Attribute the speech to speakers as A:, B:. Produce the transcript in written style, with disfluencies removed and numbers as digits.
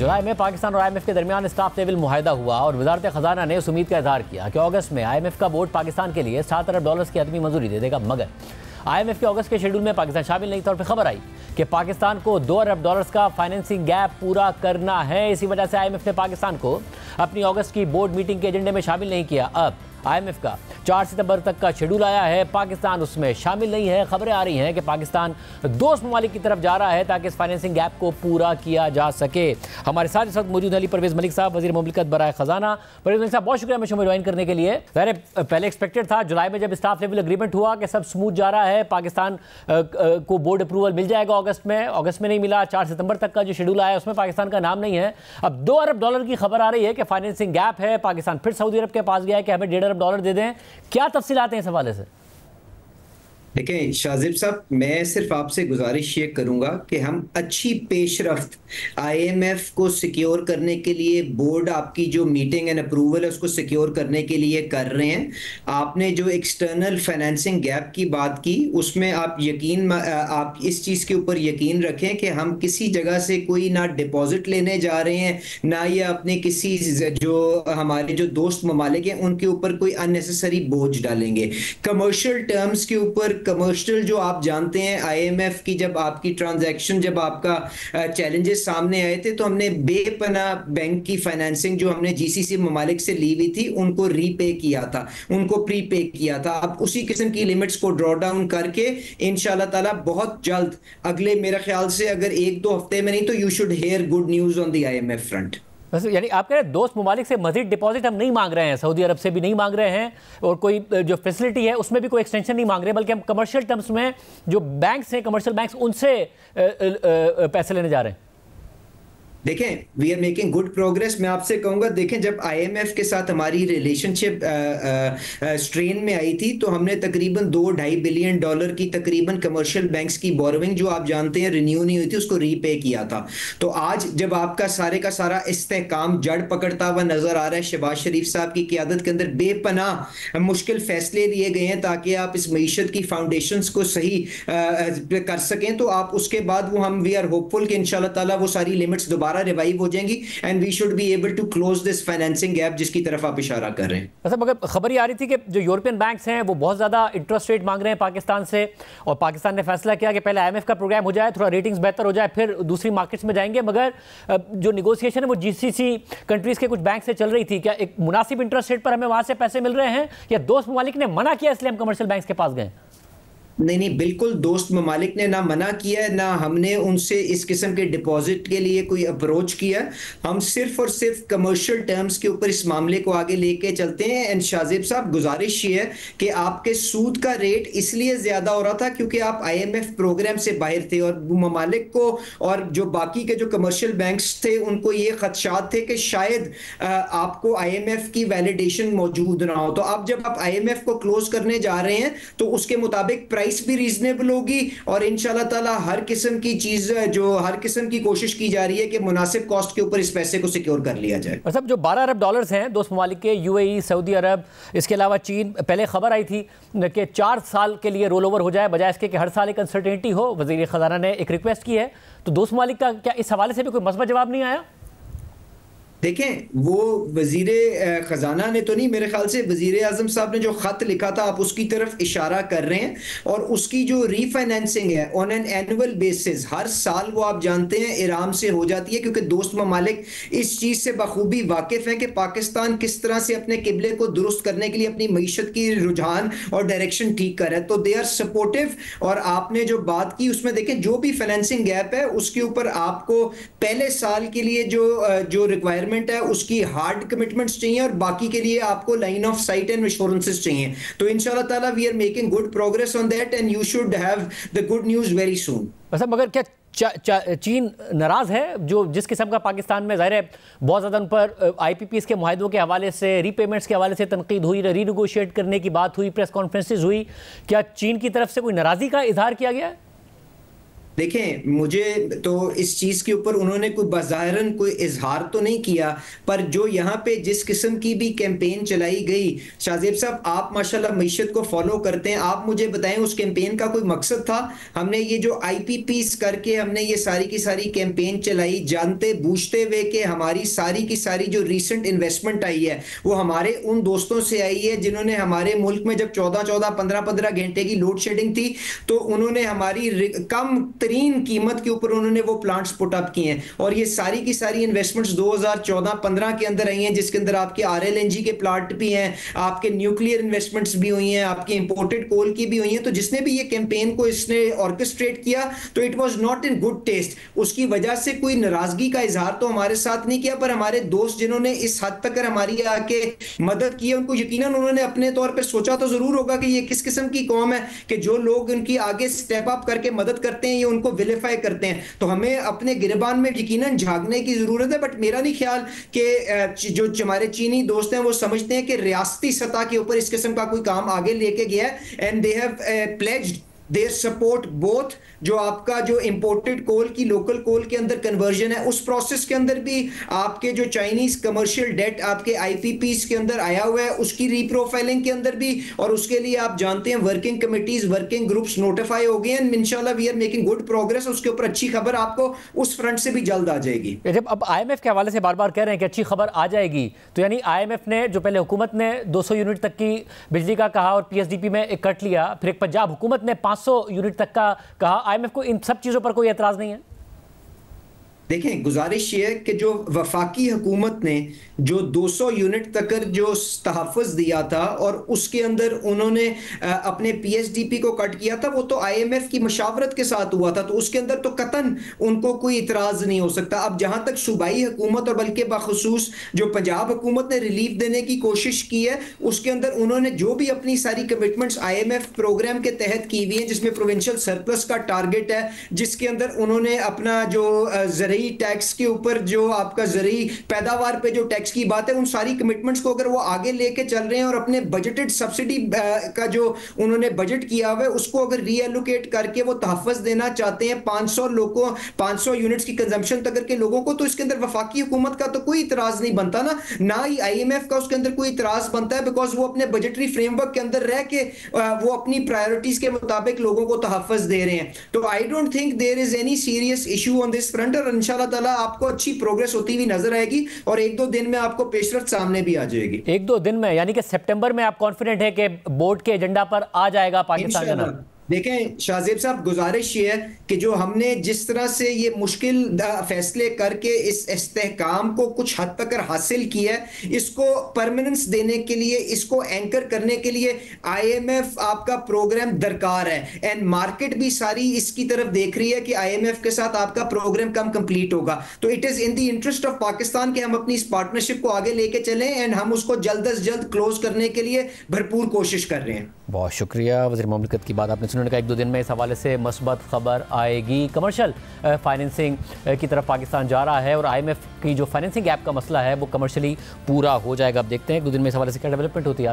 A: जुलाई में पाकिस्तान और IMF के दरमियान स्टाफ लेवल मुआहदा हुआ और वजारत खजाना ने उस उम्मीद का इजहार किया कि अगस्त में IMF का बोर्ड पाकिस्तान के लिए $7 अरब की हतमी मंजूरी दे देगा, मगर IMF के अगस्त के शेड्यूल में पाकिस्तान शामिल नहीं था और फिर खबर आई कि पाकिस्तान को $2 अरब का फाइनेंसिंग गैप पूरा करना है। इसी वजह से IMF ने पाकिस्तान को अपनी अगस्त की बोर्ड मीटिंग के एजेंडे में शामिल नहीं किया। अब IMF का 4 सितंबर तक का शेड्यूल आया है, पाकिस्तान उसमें शामिल नहीं है। खबरें आ रही हैं कि पाकिस्तान दोस्त ममालिक की तरफ जा रहा है ताकि इस फाइनेंसिंग गैप को पूरा किया जा सके। हमारे साथ इस वक्त मौजूद अली परवेज़ मलिक साहब, वज़ीर मुमलिकत बराए ख़जाना। परवेज़ मलिक साहब, बहुत शुक्रिया हमें शो में ज्वाइन करने के लिए। पहले एक्सपेक्टेड था जुलाई में जब स्टाफ लेवल एग्रीमेंट हुआ कि सब स्मूथ जा रहा है, पाकिस्तान को बोर्ड अप्रूवल मिल जाएगा अगस्त में नहीं मिला। 4 सितंबर तक का जो शेड्यूल आया उसमें पाकिस्तान का नाम नहीं है। अब $2 अरब की खबर आ रही है कि फाइनेंसिंग गैप है, पाकिस्तान फिर सऊदी अरब के पास गया है कि हमें $1.5 अरब दे दें। क्या तफसीलात हैं इस हवाले से?
B: देखें शाजिब साहब, मैं सिर्फ आपसे गुजारिश ये करूंगा कि हम अच्छी पेशरफ्त IMF को सिक्योर करने के लिए, बोर्ड आपकी जो मीटिंग एंड अप्रूवल है उसको सिक्योर करने के लिए कर रहे हैं। आपने जो एक्सटर्नल फाइनेंसिंग गैप की बात की उसमें आप इस चीज़ के ऊपर यकीन रखें कि हम किसी जगह से कोई ना डिपॉजिट लेने जा रहे हैं, ना ये अपने किसी जो हमारे जो दोस्त ममालिक हैं उनके ऊपर कोई अननेसेसरी बोझ डालेंगे। कमर्शियल टर्म्स के ऊपर, कमर्शियल जो आप जानते हैं IMF की जब आपकी ट्रांजैक्शन, जब आपका चैलेंजेस सामने आए थे तो हमने बेपनाह बैंक की फाइनेंसिंग जो हमने GCC ममालिक से ली हुई थी उनको रीपे किया था, उनको प्रीपे किया था। अब उसी किस्म की लिमिट्स को ड्रॉ डाउन करके इंशाल्लाह ताला बहुत जल्द, अगले मेरे ख्याल से अगर 1-2 हफ्ते में नहीं तो you should hear good news on the IMF front.
A: यानी आप कह रहे हैं दोस्त ममालिक से मजीद डिपॉजिट हम नहीं मांग रहे हैं, सऊदी अरब से भी नहीं मांग रहे हैं और कोई जो फैसिलिटी है उसमें भी कोई एक्सटेंशन नहीं मांग रहे, बल्कि हम कमर्शियल टर्म्स में जो बैंक्स हैं, कमर्शियल बैंक्स, उनसे पैसे लेने जा रहे हैं।
B: देखें, we are making good progress. मैं आपसे कहूंगा, देखें जब IMF के साथ हमारी रिलेशनशिप स्ट्रेन में आई थी तो हमने तकरीबन $2-2.5 बिलियन की तकरीबन कमर्शियल बैंक्स की बोरोइंग जो आप जानते हैं रिन्यू नहीं हुई थी उसको रीपे किया था। तो आज जब आपका सारे का सारा इस्तेहकाम जड़ पकड़ता हुआ नजर आ रहा है, शहबाज शरीफ साहब की क़यादत के अंदर बेपनाह मुश्किल फैसले लिए गए हैं ताकि आप इस मईशत की फाउंडेशंस को सही कर सकें, तो आप उसके बाद वो हम वी आर होपफुल कि इंशाल्लाह ताला वो सारी लिमिट्स दोबारा रिवाइव हो जाएंगी and we should be able to close this financing gap जिसकी तरफ आप इशारा कर रहे हैं।
A: अच्छा, मगर खबर ये आ रही थी कि जो यूरोपियन बैंक्स हैं वो बहुत ज़्यादा इंटरेस्ट रेट मांग रहे हैं पाकिस्तान से, और पाकिस्तान ने फैसला किया कि पहले IMF का प्रोग्राम हो जाए, थोड़ा रेटिंग्स बेहतर हो जाए, फिर दूसरी मार्केट्स में जाएंगे। मगर जो निगोशिएशन है वो GCC कंट्रीज़ के कुछ बैंक से चल रही थी। क्या एक मुनासिब इंटरेस्ट रेट पर हमें वहाँ से पैसे मिल रहे हैं, या दोस्त ममालिक ने मना किया इसलिए हम कमर्शियल बैंक्स के पास गए?
B: नहीं, बिल्कुल दोस्त ममालिक ने ना मना किया है, ना हमने उनसे इस किस्म के डिपॉजिट के लिए कोई अप्रोच किया। हम सिर्फ और सिर्फ कमर्शियल टर्म्स के ऊपर इस मामले को आगे लेके चलते हैं। एंड शाजिब साहब, गुजारिश ये है कि आपके सूद का रेट इसलिए ज्यादा हो रहा था क्योंकि आप IMF प्रोग्राम से बाहर थे, और ममालिक को और जो बाकी के जो कमर्शियल बैंक्स थे उनको ये खदशात थे कि शायद आपको IMF की वैलिडेशन मौजूद ना हो। तो अब जब आप IMF को क्लोज करने जा रहे हैं तो उसके मुताबिक प्राइस भी रीजनेबल होगी, और इंशाल्लाह ताला हर किस्म की चीज जो हर किस्म की कोशिश की जा रही है कि मुनासिब कॉस्ट के ऊपर इस पैसे को सिक्योर कर लिया जाए।
A: मतलब जो $12 अरब हैं दोस्त ममालिक के, UAE, सऊदी अरब, इसके अलावा चीन, पहले खबर आई थी कि 4 साल के लिए रोल ओवर हो जाए बजाय इसके कि हर साल एक अनसर्टेनिटी हो। वज़ीर ख़ज़ाना ने एक रिक्वेस्ट की है, तो दोस्त ममालिक का क्या इस हवाले से भी कोई मस्बत जवाब नहीं आया?
B: देखें, वो वजीर खजाना ने तो नहीं, मेरे ख्याल से वजीर आजम साहब ने जो खत लिखा था आप उसकी तरफ इशारा कर रहे हैं, और उसकी जो रीफाइनेंसिंग है ऑन एन एनुअल बेसिस हर साल वो आप जानते हैं आराम से हो जाती है, क्योंकि दोस्त ममालिक इस चीज से बखूबी वाकिफ है कि पाकिस्तान किस तरह से अपने किबले को दुरुस्त करने के लिए अपनी मईशत की रुझान और डायरेक्शन ठीक कर है, तो दे आर सपोर्टिव। और आपने जो बात की उसमें देखें, जो भी फाइनेंसिंग गैप है उसके ऊपर आपको पहले साल के लिए जो रिक्वायरमेंट है उसकी हार्ड कमिटमेंट्स चाहिए, और बाकी के लिए आपको line of sight and assurances चाहिए। तो इंशाल्लाह ताला we are making good progress on that and you should have the good news very soon.
A: अच्छा, मगर क्या चीन नाराज है जो जिस किस्म का पाकिस्तान में ज़ाहिर है बहुत ज़्यादा उन पर IPPs के मुआहदों के हवाले से, रीपेमेंट्स के हवाले से तनकीद हुई, रीनेगोशिएट करने की बात हुई, प्रेस कॉन्फ्रेंसेज हुई, क्या चीन की तरफ से कोई नाराज़गी का इजहार किया गया है?
B: देखें, मुझे तो इस चीज के ऊपर उन्होंने कोई बज़ाहिरन कोई इजहार तो नहीं किया, पर जो यहाँ पे जिस किस्म की भी कैंपेन चलाई गई, शाहजेब साहब आप माशाल्लाह मईशत को फॉलो करते हैं, आप मुझे बताएं उस कैंपेन का कोई मकसद था? हमने ये जो आईपीपीस करके हमने ये सारी की सारी कैंपेन चलाई, जानते बूझते हुए कि हमारी सारी की सारी जो रीसेंट इन्वेस्टमेंट आई है वो हमारे उन दोस्तों से आई है जिन्होंने हमारे मुल्क में जब 14-14, 15-15 घंटे की लोड शेडिंग थी तो उन्होंने हमारी कम तरीन कीमत के ऊपर उन्होंने वो प्लांट्स पुट अप किए हैं। और ये सारी की सारी इन्वेस्टमेंट्स 2014-15 के अंदर आई हैं, जिसके अंदर आपके आरएलएनजी के प्लांट भी हैं, आपके न्यूक्लियर इन्वेस्टमेंट्स भी हुई हैं, आपकी इंपोर्टेड कोल की भी हुई हैं। तो जिसने भी ये कैंपेन को इसने ऑर्केस्ट्रेट किया तो it was not in good taste. उसकी वजह से कोई नाराजगी का इजहार तो हमारे साथ नहीं किया, पर हमारे दोस्त जिन्होंने इस हद तक हमारी आके मदद की है उनको यकीनन उन्होंने अपने तौर पर सोचा तो जरूर होगा कि ये किस किस्म की कौम है कि जो लोग उनकी आगे स्टेप अप करके मदद करते हैं ये उनको विलिफाई करते हैं। तो हमें अपने गिरबान में यकीनन झांकने की जरूरत है। बट मेरा नहीं ख्याल कि जो हमारे चीनी दोस्त हैं वो समझते हैं कि रियासती सतह के ऊपर इस किस्म का कोई काम आगे लेके गया है। And they have pledged their support both जो आपका जो इंपोर्टेड कोल की लोकल कोल के अंदर कन्वर्जन है उस प्रोसेस के अंदर भी, आपके जो चाइनीज कमर्शियल डेट आपके आईपीपीस के अंदर आया हुआ है उसकी रीप्रोफाइलिंग के अंदर भी, और उसके लिए आप जानते हैं working committees working groups notify हो गए हैं। इंशाल्लाह we are making good progress. उसके ऊपर अच्छी खबर आपको उस फ्रंट से भी जल्द आ जाएगी।
A: जब अब आईएमएफ के हवाले से बार बार कह रहे हैं कि अच्छी खबर आ जाएगी, तो यानी आईएमएफ ने जो पहले हुकूमत ने 200 यूनिट तक की बिजली का कहा और पीएसडीपी में एक कट लिया, फिर एक पंजाब हुकूमत ने 500 यूनिट तक का कहा, आईएमएफ को इन सब चीजों पर कोई एतराज नहीं है?
B: देखें, गुजारिश ये है कि जो वफाकी हुकूमत ने जो 200 यूनिट तक जो तहफ़्फ़ुज़ दिया था और उसके अंदर उन्होंने अपने पीएसडीपी को कट किया था, वो तो आईएमएफ की मशावरत के साथ हुआ था, तो उसके अंदर तो कतन उनको कोई इतराज़ नहीं हो सकता। अब जहाँ तक सूबाई हुकूमत और बल्कि बखसूस जो पंजाब हुकूमत ने रिलीफ देने की कोशिश की है उसके अंदर उन्होंने जो भी अपनी सारी कमिटमेंट्स आईएमएफ प्रोग्राम के तहत की हुई हैं, जिसमें प्रोविंशियल सरप्लस का टारगेट है, जिसके अंदर उन्होंने अपना जो ज़रूरी टैक्स के ऊपर जो आपका ज़रूरी पैदावार पे जो टैक्स की बात है, उन सारी कमिटमेंट्स को अगर वो आगे लेके चल रहे हैं और अपने बजटेड सब्सिडी का जो उन्होंने बजट किया हुआ है उसको अगर रीएलोकेट करके वो तहफ़्फ़ुज़ देना चाहते हैं 500 लोगों 500 यूनिट्स की कंजम्पशन तक के लोगों को, तो इसके अंदर वफाकी हुकूमत का तो कोई इतराज़ नहीं बनता ना ही आईएमएफ का उसके अंदर कोई इतराज़ बनता है, बिकॉज वो अपने बजटरी फ्रेमवर्क के अंदर रह के वो अपनी प्रायोरिटीज के मुताबिक लोगों को तहफ़्फ़ुज़ दे रहे हैं। तो I don't think there is any serious issue on this front, और इंशाल्लाह ताला आपको अच्छी प्रोग्रेस होती हुई नजर आएगी और 1-2 दिन में आपको पेशरफ सामने भी आ जाएगी।
A: 1-2 दिन में, यानी कि सितंबर में आप कॉन्फिडेंट है कि बोर्ड के एजेंडा पर आ जाएगा पाकिस्तान का नाम?
B: देखें शाहजेब साहब, गुजारिश ये है कि जो हमने जिस तरह से ये मुश्किल फैसले करके इस इस्तेहकाम को कुछ हद तक हासिल किया है, इसको परमानेंस देने के लिए, इसको एंकर करने के लिए आईएमएफ आपका प्रोग्राम दरकार है। एंड मार्केट भी सारी इसकी तरफ देख रही है कि आईएमएफ के साथ आपका प्रोग्राम कम कंप्लीट होगा। तो it is in the interest of Pakistan कि हम अपनी इस पार्टनरशिप को आगे लेके चलें एंड हम उसको जल्द अज जल्द क्लोज करने के लिए भरपूर कोशिश कर रहे हैं।
A: बहुत शुक्रिया वज़ीर मुमलिकत की बात आपने सुनने का। 1-2 दिन में इस हवाले से मस्बत खबर आएगी। कमर्शियल फाइनेंसिंग की तरफ पाकिस्तान जा रहा है और आईएमएफ की जो फाइनेंसिंग गैप का मसला है वो कमर्शियली पूरा हो जाएगा। अब देखते हैं 1-2 दिन में इस हवाले से क्या डेवलपमेंट होती है।